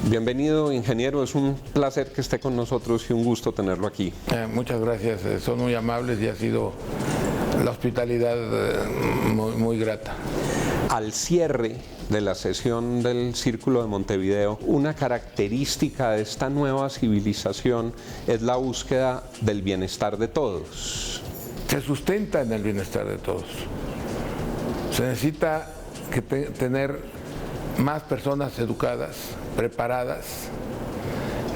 Bienvenido, ingeniero, es un placer que esté con nosotros y un gusto tenerlo aquí. Muchas gracias, son muy amables y ha sido la hospitalidad muy grata. Al cierre de la sesión del Círculo de Montevideo, una característica de esta nueva civilización es la búsqueda del bienestar de todos. Se sustenta en el bienestar de todos. Se necesita tener más personas educadas, preparadas.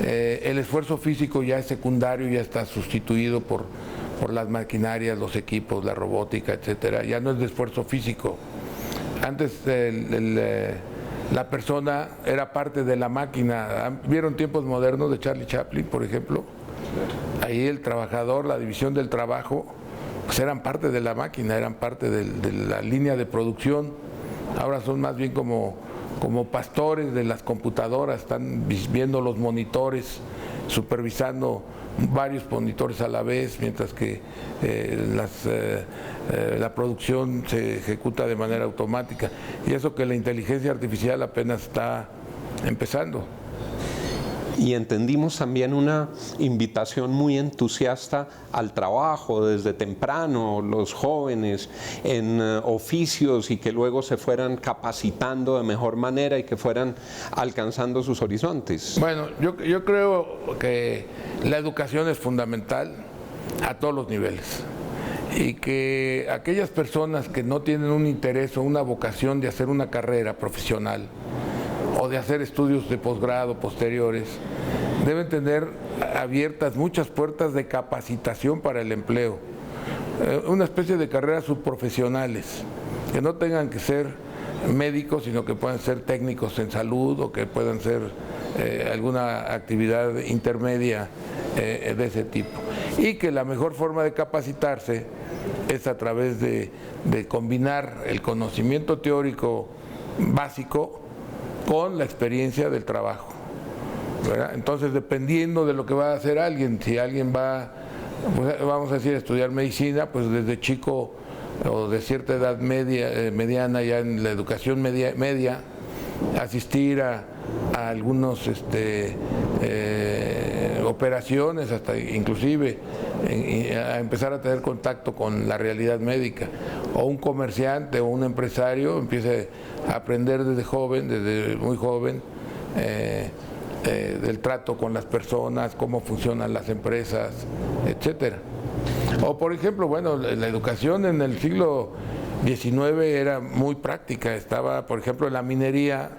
El esfuerzo físico ya es secundario, ya está sustituido por las maquinarias, los equipos, la robótica, etcétera. Ya no es de esfuerzo físico. Antes la persona era parte de la máquina. ¿Vieron Tiempos Modernos de Charlie Chaplin, por ejemplo? Ahí el trabajador, la división del trabajo, pues eran parte de la máquina, eran parte de la línea de producción. Ahora son más bien como pastores de las computadoras, están viendo los monitores, supervisando varios monitores a la vez, mientras que la producción se ejecuta de manera automática. Y eso que la inteligencia artificial apenas está empezando. Y entendimos también una invitación muy entusiasta al trabajo desde temprano, los jóvenes en oficios y que luego se fueran capacitando de mejor manera y que fueran alcanzando sus horizontes. Bueno, yo creo que la educación es fundamental a todos los niveles y que aquellas personas que no tienen un interés o una vocación de hacer una carrera profesional o de hacer estudios de posgrado posteriores, deben tener abiertas muchas puertas de capacitación para el empleo, una especie de carreras subprofesionales, que no tengan que ser médicos, sino que puedan ser técnicos en salud o que puedan ser alguna actividad intermedia de ese tipo. Y que la mejor forma de capacitarse es a través de combinar el conocimiento teórico básico con la experiencia del trabajo, ¿verdad? Entonces, dependiendo de lo que va a hacer alguien, si alguien va, pues, vamos a decir, a estudiar medicina, pues desde chico o de cierta edad mediana, ya en la educación media, asistir a algunos operaciones, hasta inclusive a empezar a tener contacto con la realidad médica, o un comerciante o un empresario empiece a aprender desde muy joven del trato con las personas, cómo funcionan las empresas, etcétera. O por ejemplo, bueno, la educación en el siglo XIX era muy práctica. Estaba, por ejemplo, en la minería.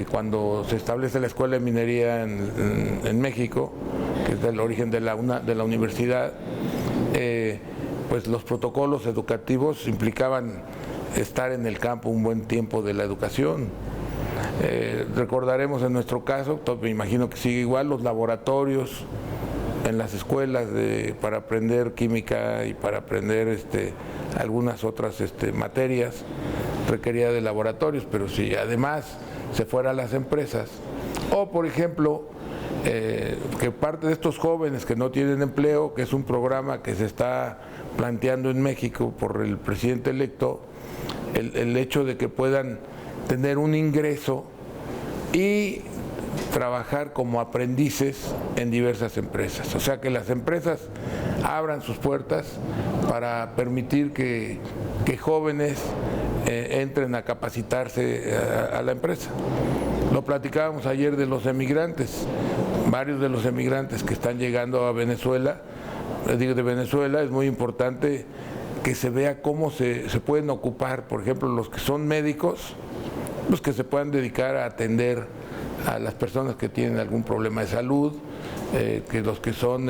Cuando se establece la escuela de minería en México, que es del origen de la universidad, pues los protocolos educativos implicaban estar en el campo un buen tiempo de la educación. Recordaremos en nuestro caso, me imagino que sigue igual, los laboratorios en las escuelas para aprender química y para aprender algunas otras materias requería de laboratorios, pero si además se fuera a las empresas, o por ejemplo, que parte de estos jóvenes que no tienen empleo, que es un programa que se está planteando en México por el presidente electo, el hecho de que puedan tener un ingreso y trabajar como aprendices en diversas empresas, o sea que las empresas abran sus puertas para permitir que jóvenes entren a capacitarse a la empresa. Lo platicábamos ayer de los emigrantes, varios de los emigrantes que están llegando a Venezuela, de Venezuela, es muy importante que se vea cómo se pueden ocupar, por ejemplo, los que son médicos, pues que se puedan dedicar a atender a las personas que tienen algún problema de salud, que los que son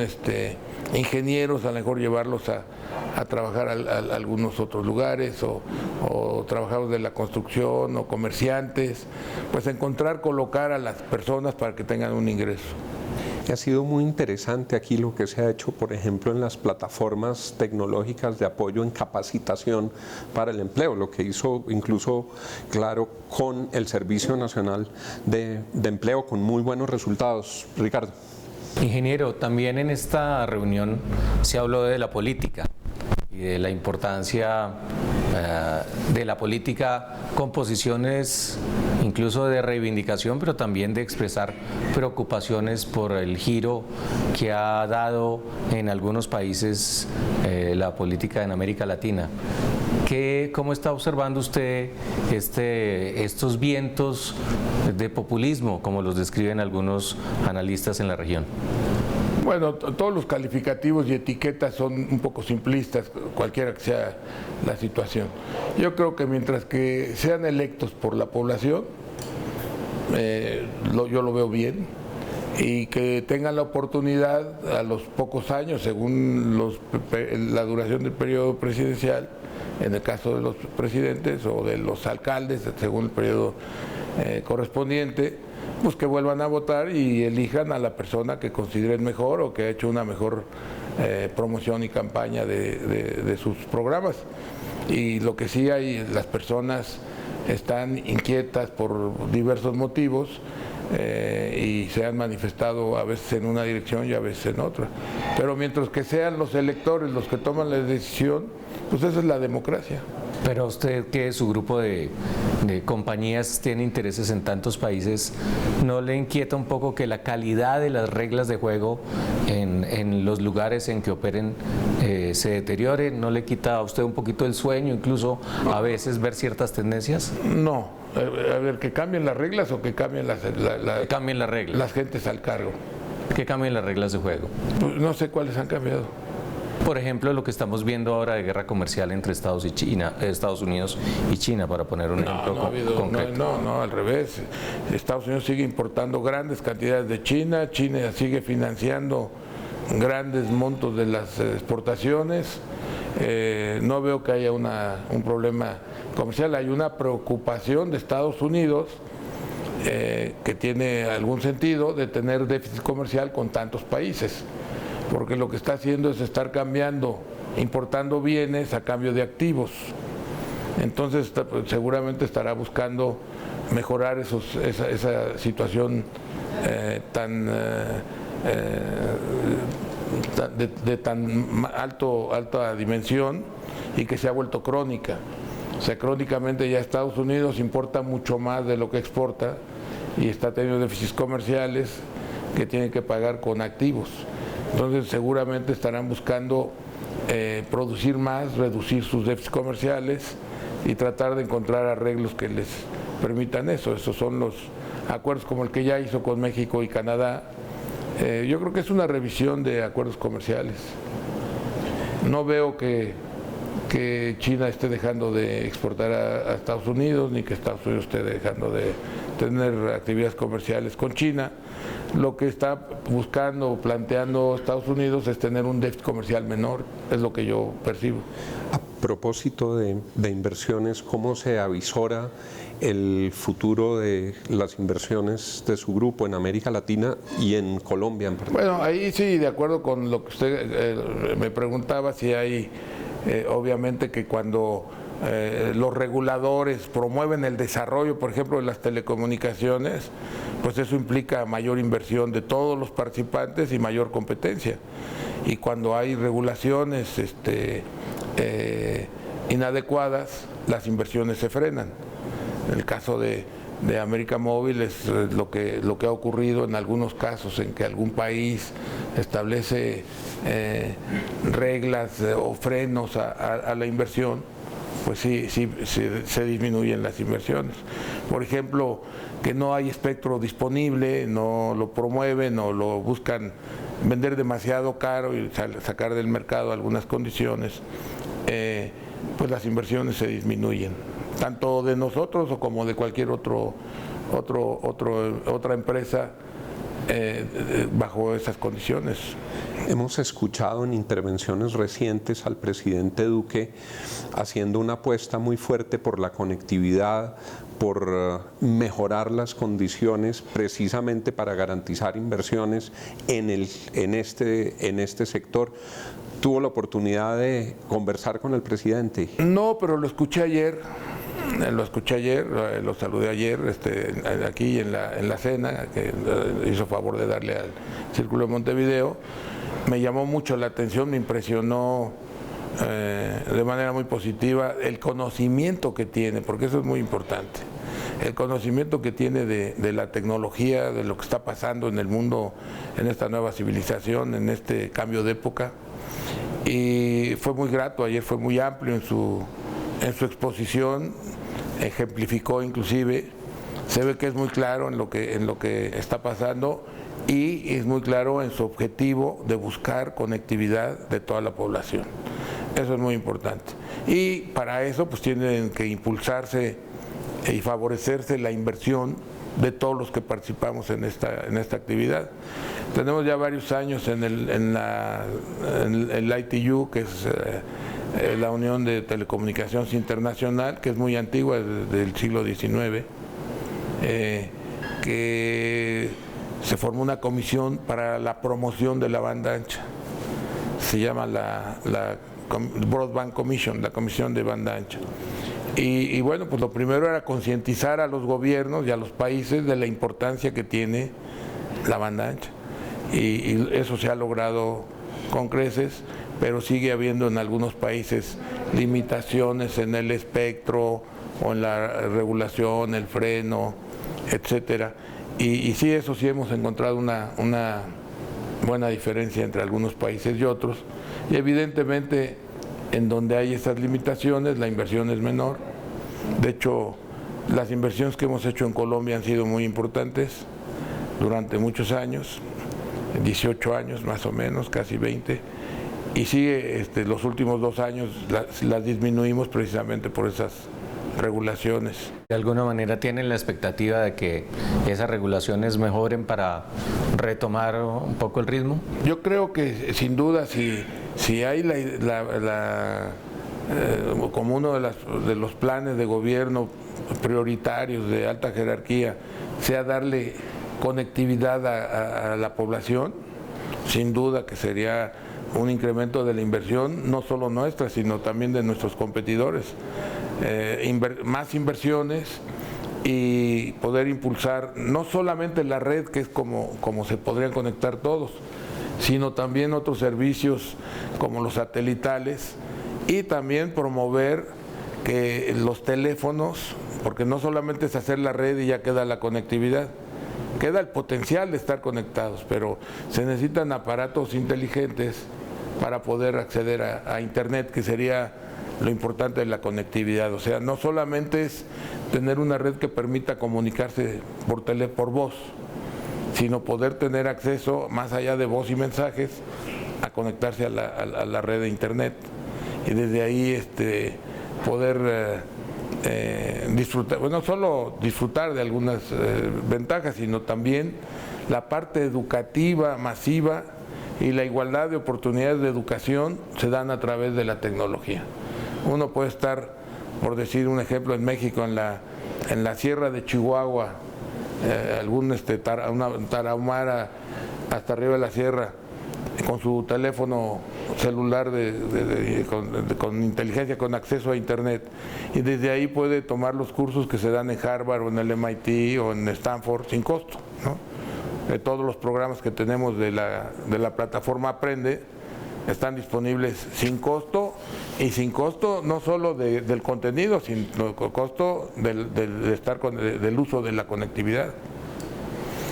ingenieros, a lo mejor llevarlos a trabajar a algunos otros lugares, o trabajadores de la construcción, o comerciantes, pues colocar a las personas para que tengan un ingreso. Ha sido muy interesante aquí lo que se ha hecho, por ejemplo, en las plataformas tecnológicas de apoyo en capacitación para el empleo, lo que hizo incluso, claro, con el Servicio Nacional de Empleo, con muy buenos resultados. Ricardo. Ingeniero, también en esta reunión se habló de la política y de la importancia de la política con posiciones incluso de reivindicación, pero también de expresar preocupaciones por el giro que ha dado en algunos países la política en América Latina. ¿Cómo está observando usted estos vientos de populismo, como los describen algunos analistas en la región? Bueno, todos los calificativos y etiquetas son un poco simplistas, cualquiera que sea la situación. Yo creo que mientras que sean electos por la población, yo lo veo bien, y que tengan la oportunidad a los pocos años, según la duración del periodo presidencial, en el caso de los presidentes o de los alcaldes, según el periodo correspondiente, pues que vuelvan a votar y elijan a la persona que consideren mejor o que ha hecho una mejor promoción y campaña de sus programas. Y lo que sí hay, las personas están inquietas por diversos motivos y se han manifestado a veces en una dirección y a veces en otra. Pero mientras que sean los electores los que toman la decisión, pues esa es la democracia. Pero usted, que su grupo de compañías tiene intereses en tantos países, ¿no le inquieta un poco que la calidad de las reglas de juego en los lugares en que operen se deteriore? ¿No le quita a usted un poquito el sueño, incluso a veces ver ciertas tendencias? No, a ver, que cambien las reglas o que cambien que cambien las reglas. Las gentes al cargo. Que cambien las reglas de juego. Pues no sé cuáles han cambiado. Por ejemplo, lo que estamos viendo ahora de guerra comercial entre Estados Unidos y China, para poner un ejemplo concreto. No, al revés. Estados Unidos sigue importando grandes cantidades de China, China sigue financiando grandes montos de las exportaciones. No veo que haya un problema comercial, hay una preocupación de Estados Unidos que tiene algún sentido de tener déficit comercial con tantos países, porque lo que está haciendo es estar importando bienes a cambio de activos. Entonces seguramente estará buscando mejorar esa situación de tan alta dimensión y que se ha vuelto crónica. O sea, crónicamente ya Estados Unidos importa mucho más de lo que exporta y está teniendo déficits comerciales que tienen que pagar con activos. Entonces seguramente estarán buscando producir más, reducir sus déficits comerciales y tratar de encontrar arreglos que les permitan eso. Esos son los acuerdos como el que ya hizo con México y Canadá. Yo creo que es una revisión de acuerdos comerciales. No veo que China esté dejando de exportar a Estados Unidos, ni que Estados Unidos esté dejando de tener actividades comerciales con China. Lo que está buscando o planteando Estados Unidos es tener un déficit comercial menor, es lo que yo percibo. A propósito de inversiones, ¿cómo se avisora el futuro de las inversiones de su grupo en América Latina y en Colombia en particular? Bueno, ahí sí, de acuerdo con lo que usted me preguntaba, si hay, obviamente que cuando los reguladores promueven el desarrollo, por ejemplo, de las telecomunicaciones, pues eso implica mayor inversión de todos los participantes y mayor competencia. Y cuando hay regulaciones inadecuadas, las inversiones se frenan. En el caso de América Móvil es lo que ha ocurrido en algunos casos en que algún país establece reglas o frenos a la inversión, pues sí se disminuyen las inversiones. Por ejemplo, que no hay espectro disponible, no lo promueven o lo buscan vender demasiado caro y sacar del mercado algunas condiciones, pues las inversiones se disminuyen, tanto de nosotros o como de cualquier otra empresa bajo esas condiciones. Hemos escuchado en intervenciones recientes al presidente Duque haciendo una apuesta muy fuerte por la conectividad, por mejorar las condiciones precisamente para garantizar inversiones en este sector. ¿Tuvo la oportunidad de conversar con el presidente? No, pero lo escuché ayer, lo saludé ayer aquí en la cena, que hizo favor de darle al Círculo de Montevideo. Me llamó mucho la atención, me impresionó de manera muy positiva el conocimiento que tiene, porque eso es muy importante, el conocimiento que tiene de la tecnología, de lo que está pasando en el mundo, en esta nueva civilización, en este cambio de época. Y fue muy grato, ayer fue muy amplio en su exposición, ejemplificó inclusive, se ve que es muy claro en lo que está pasando y es muy claro en su objetivo de buscar conectividad de toda la población. Eso es muy importante. Y para eso pues tienen que impulsarse y favorecerse la inversión de todos los que participamos en esta actividad. Tenemos ya varios años en el ITU, que es la Unión de Telecomunicaciones Internacional, que es muy antigua, desde el siglo XIX, que se formó una comisión para la promoción de la banda ancha. Se llama la Broadband Commission, la Comisión de Banda Ancha. Y bueno, pues lo primero era concientizar a los gobiernos y a los países de la importancia que tiene la banda ancha. Y eso se ha logrado con creces, pero sigue habiendo en algunos países limitaciones en el espectro o en la regulación, el freno, etcétera. Y sí, eso sí hemos encontrado una buena diferencia entre algunos países y otros. Y evidentemente, en donde hay estas limitaciones, la inversión es menor. De hecho, las inversiones que hemos hecho en Colombia han sido muy importantes durante muchos años, 18 años más o menos, casi 20, y sigue los últimos 2 años las disminuimos precisamente por esas regulaciones. ¿De alguna manera tienen la expectativa de que esas regulaciones mejoren para retomar un poco el ritmo? Yo creo que sin duda si hay como uno de los planes de gobierno prioritarios de alta jerarquía sea darle conectividad a la población, sin duda que sería un incremento de la inversión, no solo nuestra, sino también de nuestros competidores. Más inversiones y poder impulsar no solamente la red, que es como se podrían conectar todos, sino también otros servicios como los satelitales, y también promover que los teléfonos, porque no solamente es hacer la red y ya queda la conectividad, queda el potencial de estar conectados, pero se necesitan aparatos inteligentes para poder acceder a Internet, que sería lo importante de la conectividad. O sea, no solamente es tener una red que permita comunicarse por voz, sino poder tener acceso, más allá de voz y mensajes, a conectarse a la red de Internet. Y desde ahí poder disfrutar, bueno, no solo disfrutar de algunas ventajas, sino también la parte educativa masiva y la igualdad de oportunidades de educación se dan a través de la tecnología. Uno puede estar, por decir un ejemplo, en México, en la sierra de Chihuahua, una tarahumara hasta arriba de la sierra, con su teléfono celular con inteligencia, con acceso a Internet, y desde ahí puede tomar los cursos que se dan en Harvard o en el MIT o en Stanford sin costo, ¿no? Todos los programas que tenemos de la plataforma Aprende están disponibles sin costo, y sin costo no solo del contenido, sino costo del uso de la conectividad.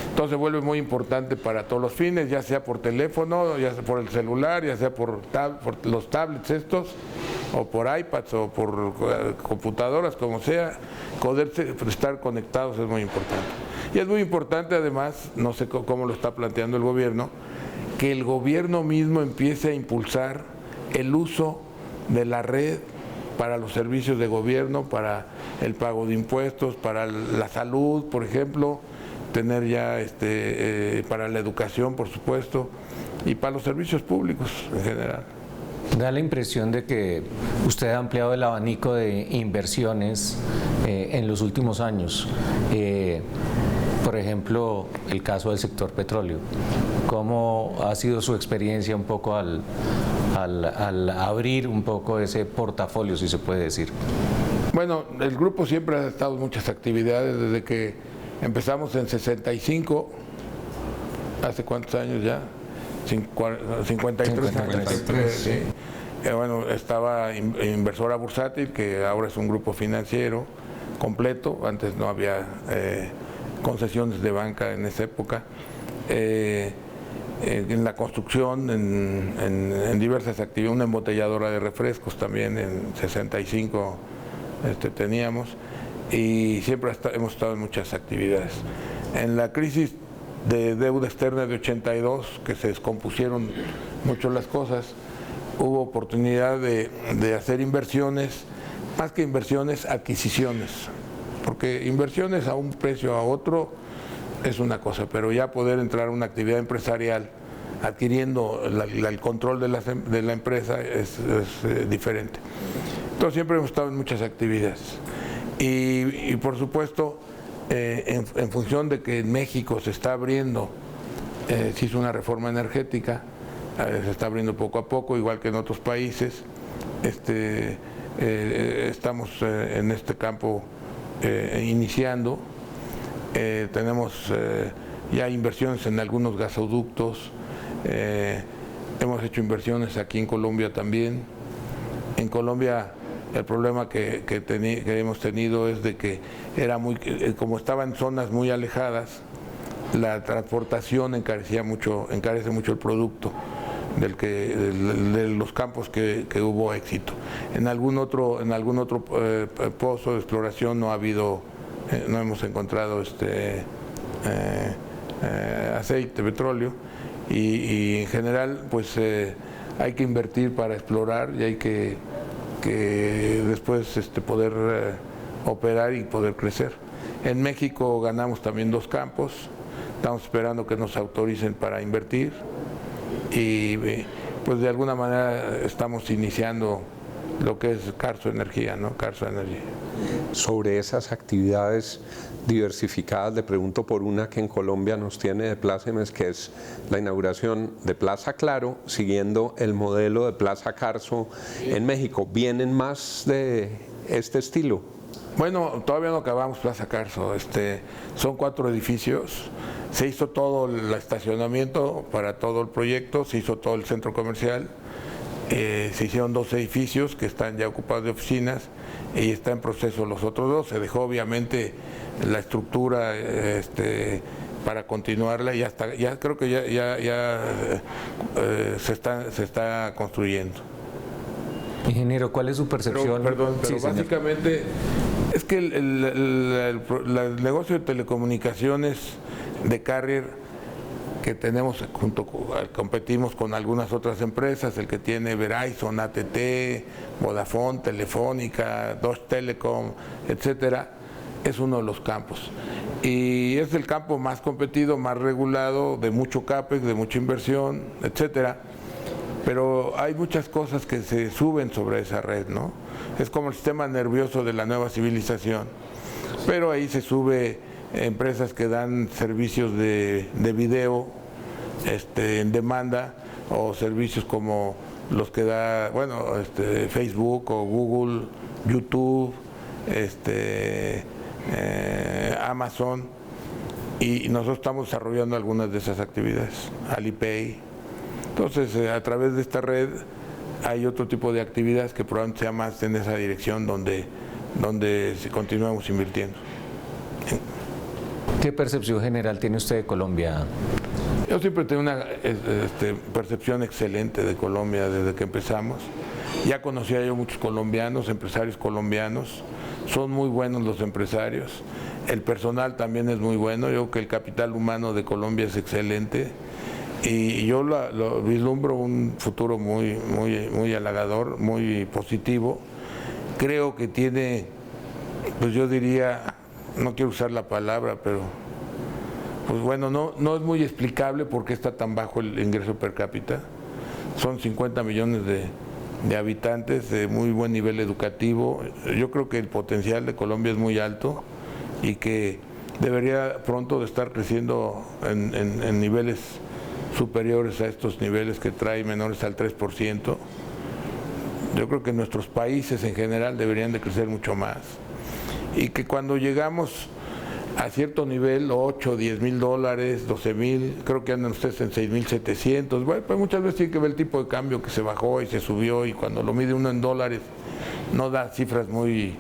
Entonces se vuelve muy importante para todos los fines, ya sea por teléfono, ya sea por el celular, ya sea por los tablets estos, o por iPads, o por computadoras, como sea, poder estar conectados es muy importante. Y es muy importante además, no sé cómo lo está planteando el gobierno, que el gobierno mismo empiece a impulsar el uso de la red para los servicios de gobierno, para el pago de impuestos, para la salud, por ejemplo, tener ya para la educación, por supuesto, y para los servicios públicos en general. Da la impresión de que usted ha ampliado el abanico de inversiones en los últimos años. Por ejemplo, el caso del sector petróleo. ¿Cómo ha sido su experiencia un poco al abrir un poco ese portafolio, si se puede decir? Bueno, el grupo siempre ha estado en muchas actividades desde que empezamos en 65, ¿hace cuántos años ya? 53, sí. Bueno, estaba Inversora Bursátil, que ahora es un grupo financiero completo, antes no había concesiones de banca en esa época. En la construcción, en diversas actividades, una embotelladora de refrescos también, en 65 teníamos, y siempre hemos estado en muchas actividades. En la crisis de deuda externa de 82, que se descompusieron mucho las cosas, hubo oportunidad de hacer inversiones, más que inversiones, adquisiciones, porque inversiones a un precio a otro es una cosa, pero ya poder entrar a una actividad empresarial adquiriendo el control de la empresa es diferente. Entonces siempre hemos estado en muchas actividades y por supuesto en función de que en México se está abriendo, se hizo una reforma energética, se está abriendo poco a poco, igual que en otros países. Estamos en este campo iniciando. Tenemos ya inversiones en algunos gasoductos, hemos hecho inversiones aquí en Colombia también. En Colombia el problema que hemos tenido es de que como estaba en zonas muy alejadas, la transportación encarece mucho el producto de los campos que hubo éxito. En algún otro pozo de exploración no hemos encontrado aceite, petróleo, y en general pues hay que invertir para explorar y hay que después poder operar y poder crecer. En México ganamos también 2 campos, estamos esperando que nos autoricen para invertir y pues de alguna manera estamos iniciando lo que es Carso Energía, ¿no? Carso Energía. Sobre esas actividades diversificadas, le pregunto por una que en Colombia nos tiene de plácemes, que es la inauguración de Plaza Claro, siguiendo el modelo de Plaza Carso en México. ¿Vienen más de este estilo? Bueno, todavía no acabamos Plaza Carso, son 4 edificios, se hizo todo el estacionamiento para todo el proyecto, se hizo todo el centro comercial, se hicieron 2 edificios que están ya ocupados de oficinas y está en proceso los otros 2, se dejó obviamente la estructura para continuarla y ya creo que ya se está construyendo. Ingeniero, ¿cuál es su percepción? Pero Sí, básicamente es que el negocio de telecomunicaciones de carrier que tenemos competimos con algunas otras empresas, el que tiene Verizon, ATT, Vodafone, Telefónica, Deutsche Telekom, etcétera, es uno de los campos. Y es el campo más competido, más regulado, de mucho CAPEX, de mucha inversión, etcétera. Pero hay muchas cosas que se suben sobre esa red, ¿no? Es como el sistema nervioso de la nueva civilización. Pero ahí se sube empresas que dan servicios de video en demanda, o servicios como los que da, Facebook o Google, YouTube, Amazon, y nosotros estamos desarrollando algunas de esas actividades, Alipay. Entonces, a través de esta red hay otro tipo de actividades que probablemente sea más en esa dirección donde continuamos invirtiendo. ¿Qué percepción general tiene usted de Colombia? Yo siempre tengo una percepción excelente de Colombia desde que empezamos. Ya conocía yo muchos colombianos, empresarios colombianos. Son muy buenos los empresarios. El personal también es muy bueno. Yo creo que el capital humano de Colombia es excelente. Y yo lo vislumbro un futuro muy halagador, muy positivo. Creo que tiene, pues yo diría, no quiero usar la palabra, pero pues bueno, no es muy explicable por qué está tan bajo el ingreso per cápita. Son 50 millones de habitantes, de muy buen nivel educativo. Yo creo que el potencial de Colombia es muy alto y que debería pronto de estar creciendo en niveles superiores a estos niveles que trae, menores al 3%. Yo creo que nuestros países en general deberían de crecer mucho más y que cuando llegamos a cierto nivel, 8, 10 mil dólares, 12 mil, creo que andan ustedes en 6,700. Bueno, pues muchas veces tiene que ver el tipo de cambio que se bajó y se subió, y cuando lo mide uno en dólares no da cifras muy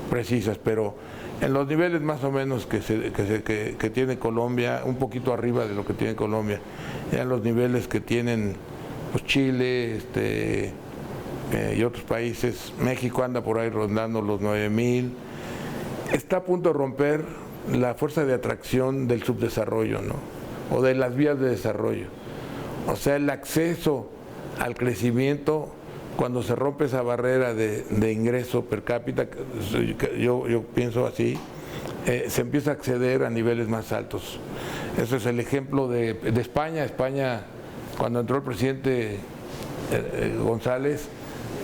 precisas, pero en los niveles más o menos que tiene Colombia, un poquito arriba de lo que tiene Colombia, ya en los niveles que tienen pues Chile y otros países. México anda por ahí rondando los 9,000. Está a punto de romper la fuerza de atracción del subdesarrollo, ¿no? O de las vías de desarrollo. O sea, el acceso al crecimiento, cuando se rompe esa barrera de ingreso per cápita, yo pienso así, se empieza a acceder a niveles más altos. Ese es el ejemplo de España. España, cuando entró el presidente González,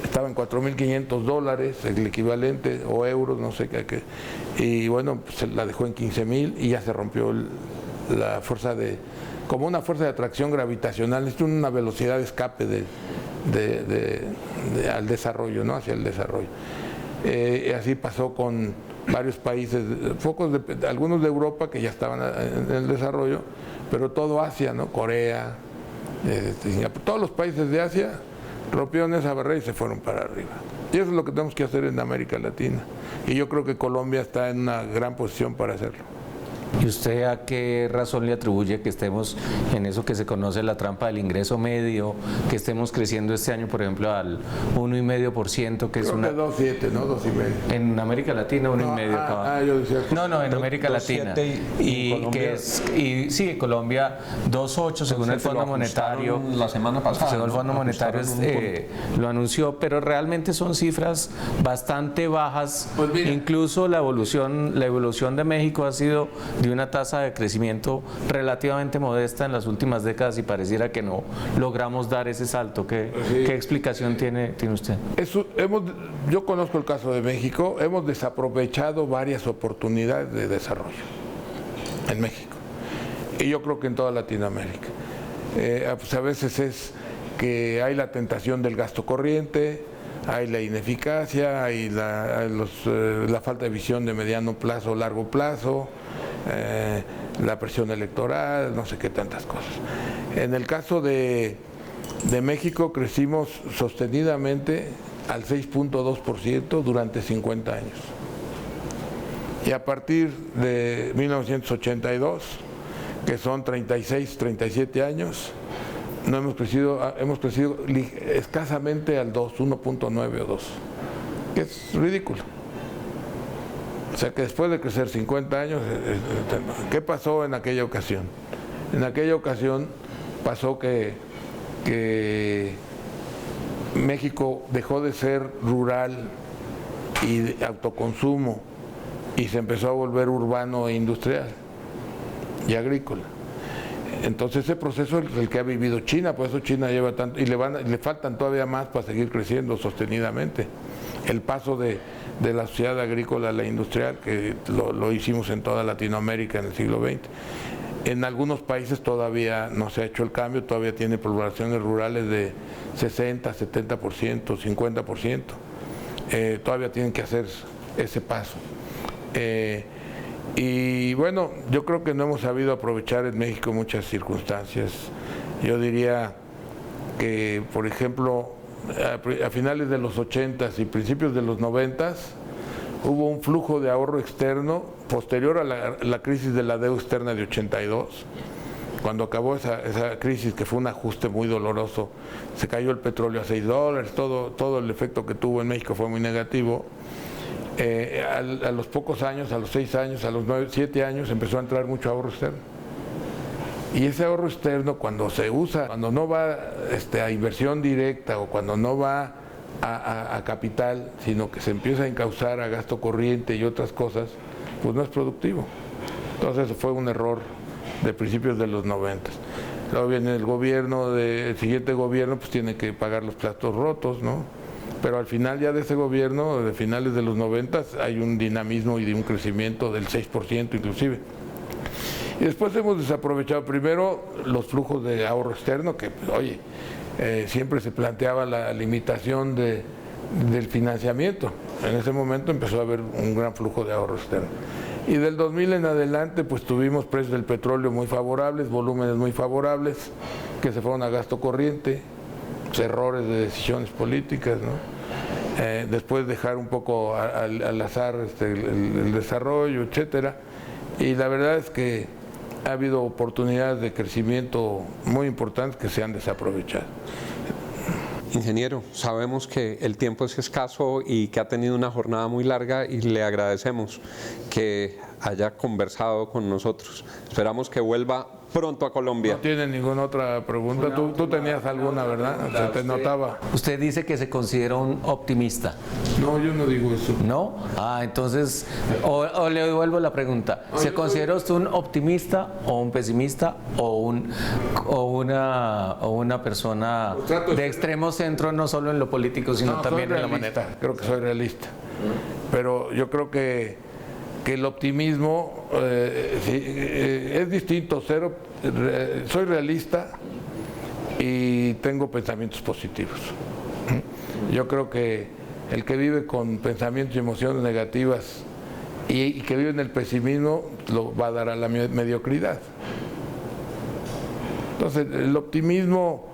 estaba en 4.500 dólares, el equivalente, o euros, no sé qué, y bueno, pues la dejó en 15,000 y ya se rompió la fuerza como una fuerza de atracción gravitacional, es una velocidad de escape al desarrollo, ¿no? Hacia el desarrollo. Así pasó con varios países, algunos de Europa que ya estaban en el desarrollo, pero todo Asia, ¿no? Corea, Singapur, todos los países de Asia rompieron esa barrera y se fueron para arriba. Y eso es lo que tenemos que hacer en América Latina. Y yo creo que Colombia está en una gran posición para hacerlo. ¿Y usted a qué razón le atribuye que estemos en eso que se conoce la trampa del ingreso medio, que estemos creciendo este año, por ejemplo, al 1,5%, que es una... 2,7, ¿no? 2,5. En América Latina, 1,5. Yo decía... No, en América Latina. Y Colombia... sí, Colombia 2,8 según el Fondo Monetario. La semana pasada. Según el Fondo Monetario lo anunció, pero realmente son cifras bastante bajas. Pues incluso la evolución de México ha sido de una tasa de crecimiento relativamente modesta en las últimas décadas, y pareciera que no logramos dar ese salto. ¿Qué explicación tiene usted? Yo conozco el caso de México. Hemos desaprovechado varias oportunidades de desarrollo en México, y yo creo que en toda Latinoamérica. Pues a veces es que hay la tentación del gasto corriente, hay la ineficacia, hay la falta de visión de mediano plazo o largo plazo, la presión electoral, no sé qué tantas cosas. En el caso de México, crecimos sostenidamente al 6.2% durante 50 años. Y a partir de 1982, que son 36, 37 años, no hemos crecido escasamente al 1.9 o 2, que es ridículo. O sea que después de crecer 50 años, ¿qué pasó en aquella ocasión? En aquella ocasión pasó que México dejó de ser rural y de autoconsumo y se empezó a volver urbano e industrial y agrícola. Entonces ese proceso es el que ha vivido China, por eso China lleva tanto, y le faltan todavía más para seguir creciendo sostenidamente. El paso de la sociedad agrícola a la industrial, que lo hicimos en toda Latinoamérica en el siglo XX. En algunos países todavía no se ha hecho el cambio, todavía tiene poblaciones rurales de 60, 70%, 50%. Todavía tienen que hacer ese paso. Y bueno, yo creo que no hemos sabido aprovechar en México muchas circunstancias. Yo diría que, por ejemplo, a finales de los 80s y principios de los 90s hubo un flujo de ahorro externo posterior a la crisis de la deuda externa de 82. Cuando acabó esa crisis, que fue un ajuste muy doloroso, se cayó el petróleo a $6, todo el efecto que tuvo en México fue muy negativo. A los pocos años, a los 6 años, a los 7 años, empezó a entrar mucho ahorro externo. Y ese ahorro externo, cuando se usa, cuando no va a inversión directa o cuando no va a capital, sino que se empieza a encauzar a gasto corriente y otras cosas, pues no es productivo. Entonces fue un error de principios de los 90. Luego viene el gobierno, el siguiente gobierno pues tiene que pagar los platos rotos, ¿no? Pero al final ya de ese gobierno, de finales de los 90, hay un dinamismo y de un crecimiento del 6% inclusive. Y después hemos desaprovechado primero los flujos de ahorro externo, que oye, siempre se planteaba la limitación del financiamiento. En ese momento empezó a haber un gran flujo de ahorro externo. Y del 2000 en adelante pues tuvimos precios del petróleo muy favorables, volúmenes muy favorables, que se fueron a gasto corriente, errores de decisiones políticas, ¿no? Después dejar un poco al azar el desarrollo, etcétera. Y la verdad es que ha habido oportunidades de crecimiento muy importantes que se han desaprovechado. Ingeniero, sabemos que el tiempo es escaso y que ha tenido una jornada muy larga y le agradecemos que haya conversado con nosotros. Esperamos que vuelva pronto a Colombia. ¿No tiene ninguna otra pregunta? Tú tenías alguna, ¿verdad? Se te notaba. Usted dice que se considera un optimista. No, yo no digo eso. ¿No? Entonces, o le devuelvo la pregunta. ¿Se considera usted un optimista o un pesimista o una persona de extremo centro, no solo en lo político, sino también en la manera? Creo que soy realista. Pero yo creo que el optimismo es distinto. Soy realista y tengo pensamientos positivos. Yo creo que el que vive con pensamientos y emociones negativas y que vive en el pesimismo lo va a dar a la mediocridad. Entonces el optimismo,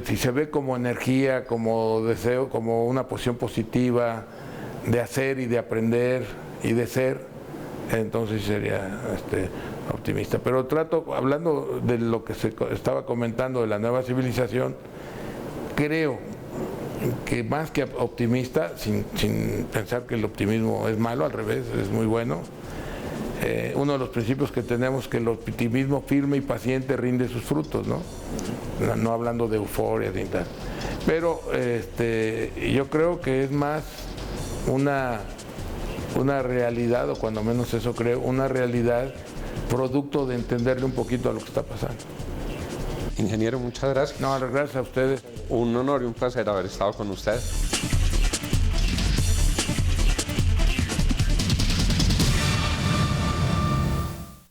si se ve como energía, como deseo, como una posición positiva de hacer y de aprender y de ser, entonces sería optimista. Pero hablando de lo que se estaba comentando de la nueva civilización, creo que más que optimista, sin pensar que el optimismo es malo, al revés, es muy bueno. Uno de los principios que tenemos es que el optimismo firme y paciente rinde sus frutos, ¿no? No hablando de euforia ni tal. Pero yo creo que es más una realidad, o cuando menos eso creo, una realidad producto de entenderle un poquito a lo que está pasando. Ingeniero, muchas gracias. No, gracias a ustedes. Un honor y un placer haber estado con usted.